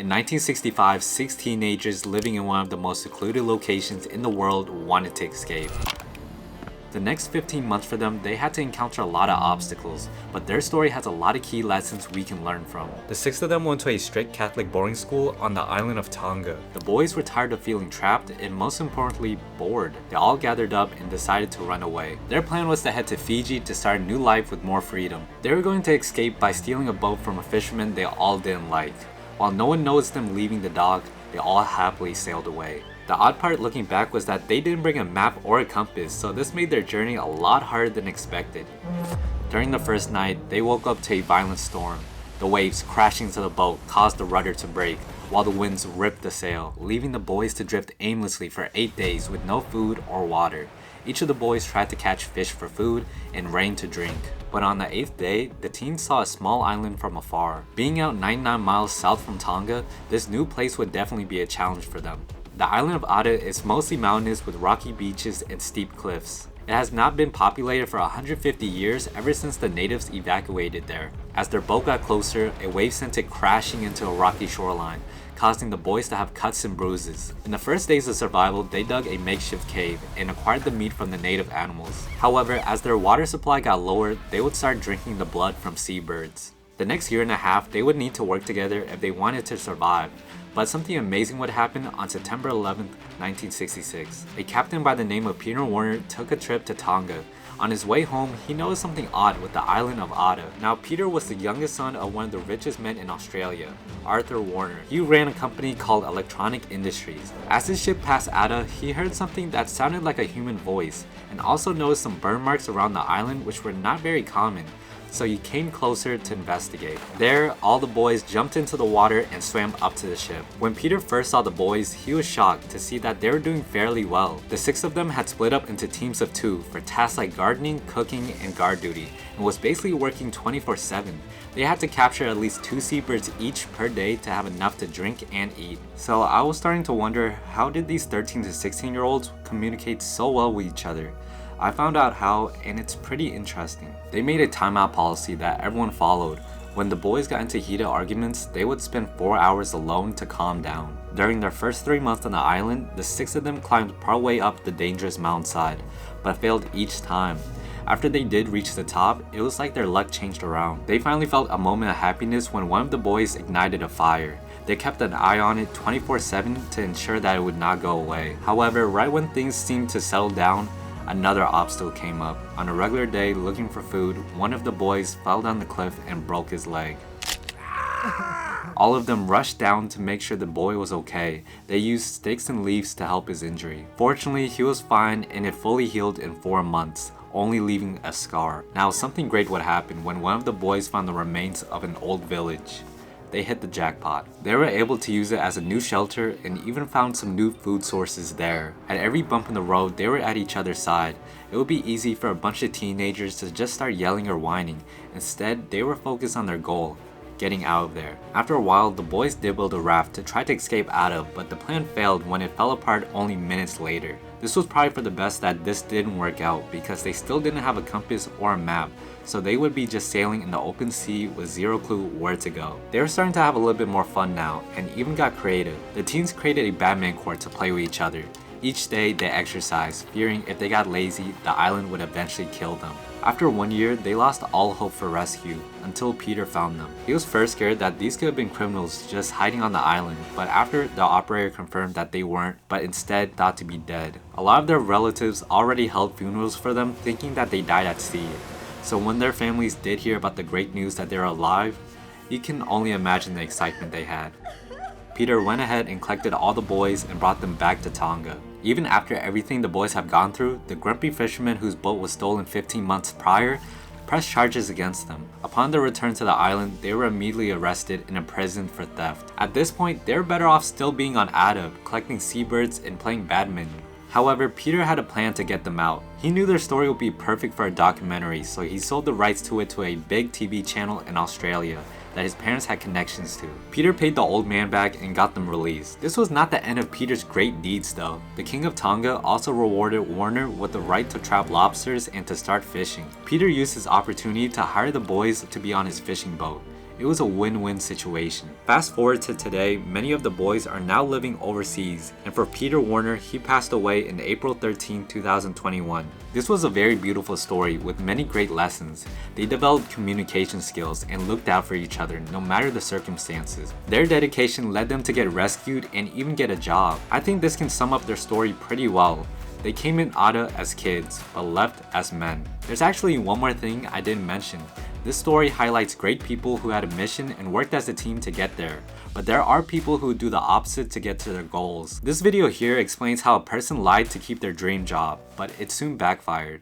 In 1965, 6 teenagers living in one of the most secluded locations in the world wanted to escape. The next 15 months for them, they had to encounter a lot of obstacles, but their story has a lot of key lessons we can learn from. The 6 of them went to a strict Catholic boarding school on the island of Tonga. The boys were tired of feeling trapped and most importantly, bored. They all gathered up and decided to run away. Their plan was to head to Fiji to start a new life with more freedom. They were going to escape by stealing a boat from a fisherman they all didn't like. While no one noticed them leaving the dock, they all happily sailed away. The odd part looking back was that they didn't bring a map or a compass, so this made their journey a lot harder than expected. During the first night, they woke up to a violent storm. The waves crashing into the boat caused the rudder to break, while the winds ripped the sail, leaving the boys to drift aimlessly for 8 days with no food or water. Each of the boys tried to catch fish for food and rain to drink. But on the 8th day, the teens saw a small island from afar. Being out 99 miles south from Tonga, this new place would definitely be a challenge for them. The island of Ada is mostly mountainous with rocky beaches and steep cliffs. It has not been populated for 150 years ever since the natives evacuated there. As their boat got closer, a wave sent it crashing into a rocky shoreline, causing the boys to have cuts and bruises. In the first days of survival, they dug a makeshift cave and acquired the meat from the native animals. However, as their water supply got lower, they would start drinking the blood from seabirds. The next year and a half, they would need to work together if they wanted to survive. But something amazing would happen on September 11, 1966. A captain by the name of Peter Warner took a trip to Tonga. On his way home, he noticed something odd with the island of Ada. Now, Peter was the youngest son of one of the richest men in Australia, Arthur Warner. He ran a company called Electronic Industries. As his ship passed Ada, he heard something that sounded like a human voice, and also noticed some burn marks around the island which were not very common. So he came closer to investigate. There, all the boys jumped into the water and swam up to the ship. When Peter first saw the boys, he was shocked to see that they were doing fairly well. The 6 of them had split up into teams of 2 for tasks like gardening, cooking, and guard duty, and was basically working 24/7. They had to capture at least 2 seabirds each per day to have enough to drink and eat. So I was starting to wonder, how did these 13 to 16 year olds communicate so well with each other? I found out how, and it's pretty interesting. They made a timeout policy that everyone followed. When the boys got into heated arguments, they would spend 4 hours alone to calm down. During their first 3 months on the island, the 6 of them climbed partway up the dangerous mountainside, but failed each time. After they did reach the top, it was like their luck changed around. They finally felt a moment of happiness when one of the boys ignited a fire. They kept an eye on it 24/7 to ensure that it would not go away. However, right when things seemed to settle down, another obstacle came up. On a regular day, looking for food, one of the boys fell down the cliff and broke his leg. All of them rushed down to make sure the boy was okay. They used sticks and leaves to help his injury. Fortunately, he was fine and it fully healed in 4 months, only leaving a scar. Now, something great would happen when one of the boys found the remains of an old village. They hit the jackpot. They were able to use it as a new shelter and even found some new food sources there. At every bump in the road, they were at each other's side. It would be easy for a bunch of teenagers to just start yelling or whining. Instead, they were focused on their goal, getting out of there. After a while, the boys did build a raft to try to escape out of, but the plan failed when it fell apart only minutes later. This was probably for the best that this didn't work out because they still didn't have a compass or a map, so they would be just sailing in the open sea with zero clue where to go. They were starting to have a little bit more fun now and even got creative. The teens created a badminton court to play with each other. Each day they exercised, fearing if they got lazy, the island would eventually kill them. After 1 year, they lost all hope for rescue until Peter found them. He was first scared that these could have been criminals just hiding on the island, but after the operator confirmed that they weren't, but instead thought to be dead. A lot of their relatives already held funerals for them, thinking that they died at sea. So when their families did hear about the great news that they were alive, you can only imagine the excitement they had. Peter went ahead and collected all the boys and brought them back to Tonga. Even after everything the boys have gone through, the grumpy fisherman whose boat was stolen 15 months prior pressed charges against them. Upon their return to the island, they were immediately arrested and imprisoned for theft. At this point, they were better off still being on Ada, collecting seabirds and playing badminton. However, Peter had a plan to get them out. He knew their story would be perfect for a documentary, so he sold the rights to it to a big TV channel in Australia that his parents had connections to. Peter paid the old man back and got them released. This was not the end of Peter's great deeds though. The King of Tonga also rewarded Warner with the right to trap lobsters and to start fishing. Peter used his opportunity to hire the boys to be on his fishing boat. It was a win-win situation. Fast forward to today, many of the boys are now living overseas, and for Peter Warner, he passed away in April 13, 2021. This was a very beautiful story with many great lessons. They developed communication skills and looked out for each other no matter the circumstances. Their dedication led them to get rescued and even get a job. I think this can sum up their story pretty well. They came in Ada as kids, but left as men. There's actually one more thing I didn't mention. This story highlights great people who had a mission and worked as a team to get there. But there are people who do the opposite to get to their goals. This video here explains how a person lied to keep their dream job, but it soon backfired.